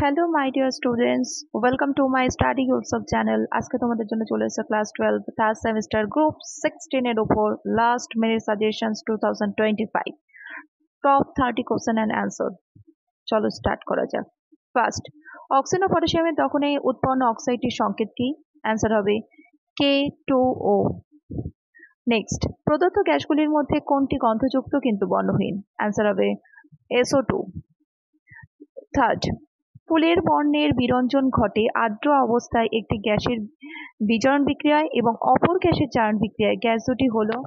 Hello my dear students, welcome to my study YouTube channel. আজকে তোমাদের জন্য চলে এসেছে ক্লাস 12 থার্ড সেমিস্টার গ্রুপ 16 এর উপর last minute suggestions 2025 top 30 question and answer. চলো স্টার্ট করা যাক। ফার্স্ট, অক্সিজেন ও পটাশিয়ামের দহনে উৎপন্ন অক্সাইডটির সংকেত কি? অ্যান্সার হবে K2O। নেক্সট, প্রদত্ত গ্যাসগুলির মধ্যে কোনটি গন্ধযুক্ত কিন্তু বর্ণহীন? অ্যান্সার হবে SO2। থার্ড, ফুলের বর্ণের বিরঞ্জন ঘটে আর্দ্র অবস্থায় একটি গ্যাসের বিজারণ বিক্রিয়ায় এবং অপর গ্যাসের জারণ বিক্রিয়ায়। গ্যাস দুটি হলো,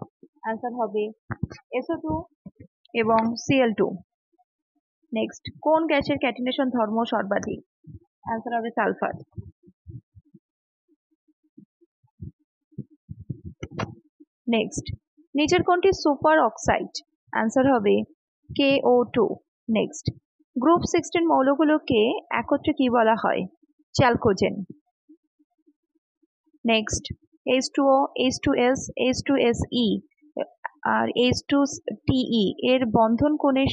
অ্যান্সার হবে SO2 এবং Cl2। নেক্সট, কোন গ্যাসের ক্যাটিনেশন ধর্ম সর্বাধিক? অ্যান্সার হবে সালফার। নেক্সট, নিচের কোনটি সুপার অক্সাইড? অ্যান্সার হবে KO2। নেক্সট, গ্রুপ 16 মৌলগুলোকে একত্রে কি বলা হয়? Chalcogen. Next, H2O, H2S, H2SE আর H2TE এর বন্ধন কোণের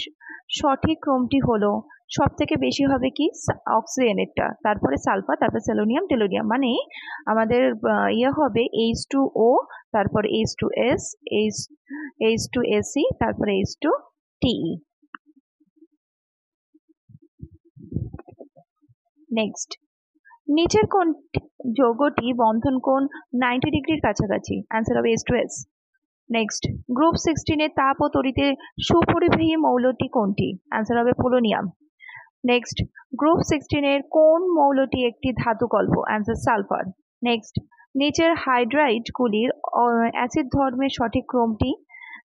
সঠিক ক্রমটি হলো সব থেকে বেশি হবে কি অক্সিজেনেরটা, তারপরে সালফার, তারপর সেলোনিয়াম, টেলোনিয়াম। মানে আমাদের ইয়ে হবে H2O, তারপর H2S, H2SE, তারপরে H2TE। নেক্সট, নিচের কোন যৌগটি বন্ধন কোণ 90 ডিগ্রির কাছাকাছি? অ্যান্সার হবে H2S। নেক্সট, গ্রুপ 16 এর তাপ ও তড়িতের সুপরিবাহী মৌলটি কোনটি? অ্যান্সার হবে পোলোনিয়াম। নেক্সট, গ্রুপ 16 এর কোন মৌলটি একটি ধাতু কল্প? Answer sulphur. নেক্সট, নিচের হাইড্রাইড গুলির অ্যাসিড ধর্মের সঠিক ক্রমটি?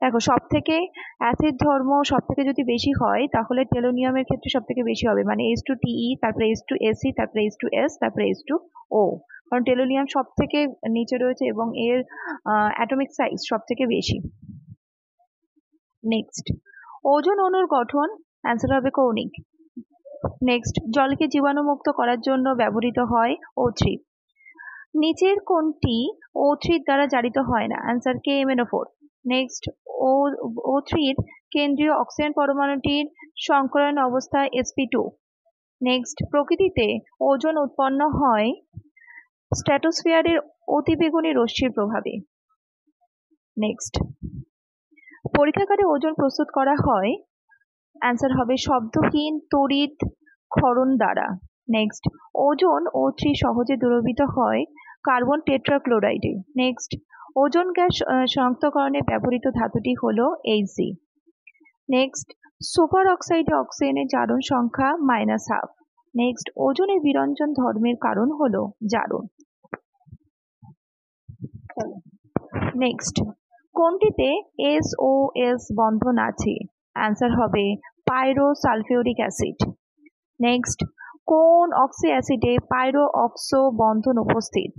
দেখো, সব থেকে অ্যাসিড ধর্ম সব থেকে যদি বেশি হয় তাহলে টেলোনিয়ামের ক্ষেত্রে সব থেকে বেশি হবে, মানে H2TE, তারপরে H2SE, তারপরে H2S, তারপরে H2O, কারণ টেলোনিয়াম সব থেকে নিচে রয়েছে এবং এর অ্যাটমিক সাইজ সব থেকে বেশি। নেক্সট, ওজোন অণুর গঠন? অ্যান্সার হবে কৌণিক। নেক্সট, জলকে জীবাণুমুক্ত করার জন্য ব্যবহৃত হয় O3। নিচের কোনটি O3 দ্বারা জারিত হয় না? Answer KMnO4। নেক্সট, O3 এর কেন্দ্রীয় অক্সিজেন পরমাণুটির সংকরণ অবস্থা sp2। নেক্সট, প্রকৃতিতে ওজোন উৎপন্ন হয় স্ট্র্যাটোস্ফিয়ারের অতিবেগুনি রশ্মির প্রভাবে। নেক্সট, পরীক্ষাগারে ওজোন প্রস্তুত করা হয়? অ্যান্সার হবে শব্দহীন তড়িৎ ক্ষরণ দ্বারা। নেক্সট, ওজোন O3 সহজে দ্রবীভূত হয় কার্বন টেট্রাক্লোরাইডে। নেক্সট, ওজোন গ্যাস শনাক্তকরণে ব্যবহৃত ধাতুটি হলো Hg। নেক্সট, সুপার অক্সাইডে অক্সিজেনের জারণ সংখ্যা -12। নেক্সট, ওজোনের বিরঞ্জন ধর্মের কারণ হলো জারণ। নেক্সট, কোনটিতে SOS বন্ধন আছে? অ্যান্সার হবে পাইরোসালফিউরিক অ্যাসিড। নেক্সট, কোন অক্সি অ্যাসিডে পাইরো অক্সো বন্ধন উপস্থিত?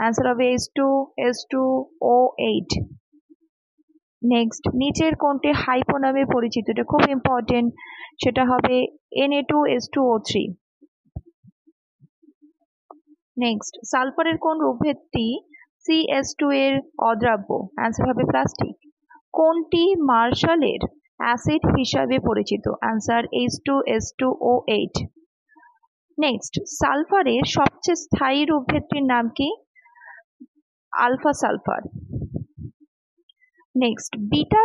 অ্যান্সার হবে H2SO8। নেক্সট, নিচের কোনটি হাইপো নামে পরিচিত? এটা খুব ইম্পর্টেন্ট, সেটা হবে Na2H2O3। নেক্সট, সালফারের কোন রূপভেদটি CH2 এর অদ্রাব্য? অ্যান্সার হবে প্লাস্টিক। কোনটি মার্শালের অ্যাসিড হিসাবে পরিচিত? Answer H2S2O8। নেক্সট, সালফারের সবচেয়ে স্থায়ী রূপভেদটির নাম কি? Alpha sulphur. Next, beta